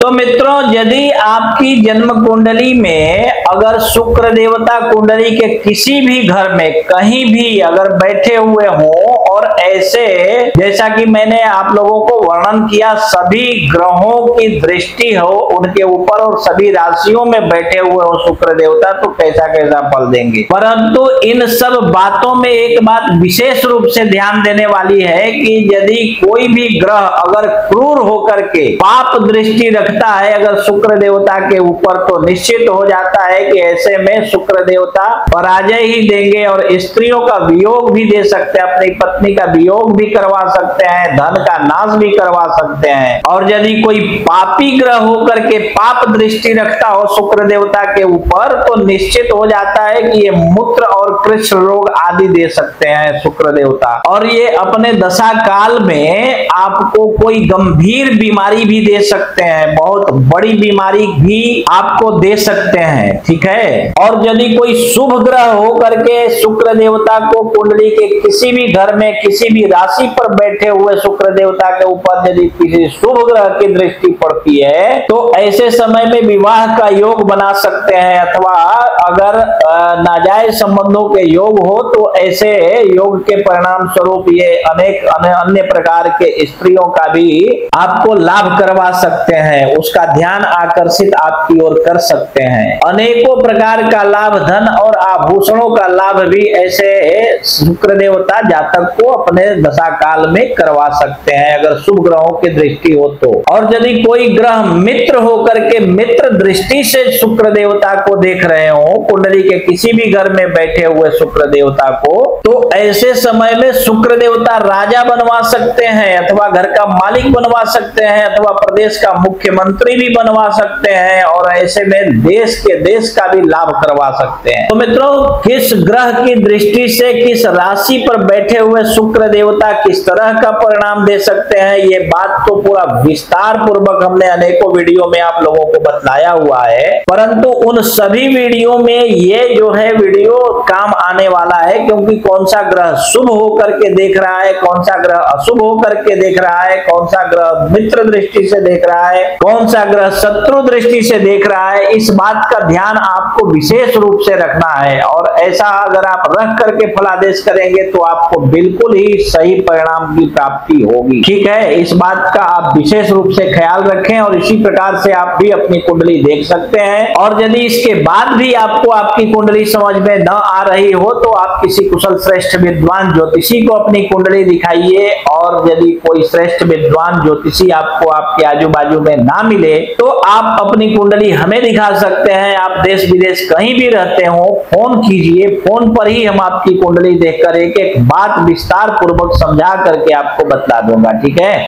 तो मित्रों, यदि आपकी जन्म कुंडली में अगर शुक्र देवता कुंडली के किसी भी घर में कहीं भी अगर बैठे हुए हों और ऐसे जैसा कि मैंने आप लोगों को वर्णन किया सभी ग्रहों की दृष्टि हो उनके ऊपर और सभी राशियों में बैठे हुए हो शुक्र देवता, तो कैसा कैसा फल देंगे। परंतु इन सब बातों में एक बात विशेष रूप से ध्यान देने वाली है कि यदि कोई भी ग्रह अगर क्रूर होकर के पाप दृष्टि रखता है अगर शुक्र देवता के ऊपर, तो निश्चित हो जाता है कि ऐसे में शुक्र देवता पराजय ही देंगे और स्त्रियों का वियोग भी दे सकते हैं, अपनी पत्नी का वियोग भी करवा सकते हैं, धन का नाश भी करवा सकते हैं। और यदि कोई पापी ग्रह होकर के पाप दृष्टि रखता हो शुक्र देवता के ऊपर, तो निश्चित हो जाता है कि ये मूत्र और कृष्ण रोग आदि दे सकते हैं शुक्र देवता। और ये अपने दशा काल में आपको कोई गंभीर बीमारी भी दे सकते हैं, बहुत बड़ी बीमारी भी आपको दे सकते हैं, ठीक है। और यदि कोई शुभ ग्रह हो करके शुक्र देवता को कुंडली के किसी भी घर में किसी भी राशि पर बैठे हुए शुक्र देवता के ऊपर यदि किसी शुभ ग्रह की दृष्टि पड़ती है, तो ऐसे समय में विवाह का योग बना सकते हैं, अथवा अगर नाजायज संबंधों के योग हो तो ऐसे योग के परिणाम स्वरूप ये अनेक अन्य प्रकार के स्त्रियों का भी आपको लाभ करवा सकते हैं, उसका ध्यान आकर्षित आपकी ओर कर सकते हैं। अनेकों प्रकार का लाभ, धन और आभूषणों का लाभ भी ऐसे शुक्र देवता जातक को अपने दशा काल में करवा सकते हैं अगर शुभ ग्रहों की दृष्टि हो तो। और यदि कोई ग्रह मित्र होकर के मित्र दृष्टि से शुक्र देवता को देख रहे हो कुंडली के किसी भी घर में बैठे हुए शुक्र देवता को, तो ऐसे समय में शुक्र देवता राजा बनवा सकते हैं, अथवा घर का मालिक बनवा सकते हैं, अथवा प्रदेश का मुख्यमंत्री भी बनवा सकते हैं, और ऐसे में देश का भी लाभ करवा सकते हैं। तो मित्रों, किस ग्रह की दृष्टि से किस राशि पर बैठे हुए शुक्र देवता किस तरह का परिणाम दे सकते हैं, ये बात तो पूरा विस्तार पूर्वक हमने अनेकों वीडियो में आप लोगों को बतलाया हुआ है। परंतु उन सभी वीडियो में ये जो है वीडियो काम आने वाला है, क्योंकि कौन सा ग्रह शुभ होकर के देख रहा है, कौन सा ग्रह अशुभ होकर के देख रहा है, कौन सा ग्रह मित्र दृष्टि से देख रहा है, कौन सा ग्रह शत्रु दृष्टि से देख रहा है, इस बात का ध्यान आपको विशेष रूप से रखना है। और ऐसा अगर आप रख करके फलादेश करेंगे तो आपको बिल्कुल ही सही परिणाम की प्राप्ति होगी, ठीक है। इस बात का आप विशेष रूप से ख्याल रखें और इसी प्रकार से आप भी अपनी कुंडली देख सकते हैं। और यदि इसके बाद भी आपको आपकी कुंडली समझ में न आ रही हो तो आप किसी कुशल श्रेष्ठ विद्वान ज्योतिषी को अपनी कुंडली दिखाइए, और यदि कोई श्रेष्ठ विद्वान ज्योतिषी आपको आपके आजू बाजू में ना मिले तो आप अपनी कुंडली हमें दिखा सकते हैं। आप देश विदेश कहीं भी रहते हो, फोन कीजिए, फोन पर ही हम आपकी कुंडली देखकर एक एक बात विस्तार पूर्वक समझा करके आपको बतला दूंगा, ठीक है।